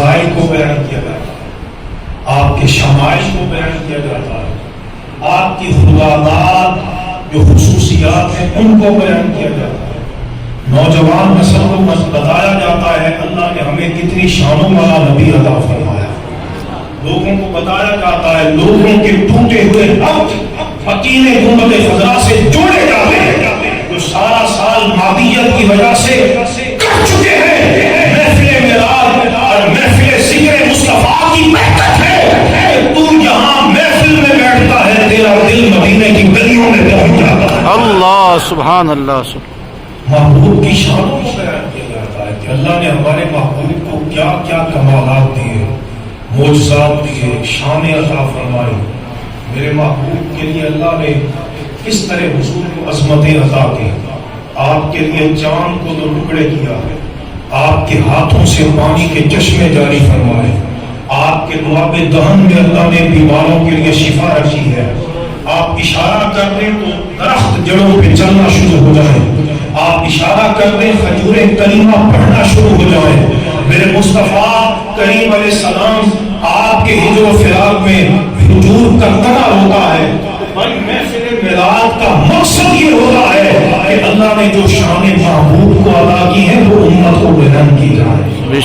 فضائل کو بیان کیا جاتا ہے، آپ کے شمائل کو بیان کیا جاتا ہے، آپ کی خداداد جو خصوصیات ہیں ان کو بیان کیا جاتا ہے، نوجوان نسل کو بتایا جاتا ہے اللہ نے ہمیں کتنی شانوں والا نبی عطا فرمایا، لوگوں کو بتایا جاتا ہے لوگوں کے ٹوٹے ہوئے ربط حکیم گنبد خضرا سے جوڑے جاتے ہیں جو سارا سال مادیت کی وجہ سے کٹ چکے ہیں۔ محفل معراج اور محفل ذکر مصطفیٰ کی برکت ہے کہ تو یہاں محفل میں بیٹھتا ہے، تیرا دل مدینے کی گلیوں میں پہنچ جاتا ہے۔ اللہ سبحان اللہ محبوب کی شانوں کو بیان کیا جاتا ہے کہ اللہ نے ہمارے محبوب کو کیا کیا کمالات دیے، معجزات دیے، شان عطا فرمائی۔ میرے محبوب کے لیے اللہ نے کس طرح حضور کو عظمتیں عطا کی، آپ کے لیے چاند کو دو ٹکڑے کیا، آپ کے ہاتھوں سے پانی کے چشمے جاری فرمائے، آپ کے دواب دہن میں اللہ نے بیماروں کے لیے شفا رکھی ہے، آپ اشارہ کر دیں تو درخت جڑوں پہ چلنا شروع ہو جائے، آپ اشارہ کر دیں خجور کریمہ پڑھنا شروع ہو جائے۔ میرے مصطفیٰ کریم علیہ السلام آپ کے ہجر و فراق میں ہجور کا تنا ہوتا ہے۔ بھائی محفل میلاد کا مقصد یہ ہوتا ہے کہ اللہ نے جو شان محبوب کو عطا کی ہے وہ امت کو بیان کی جائے۔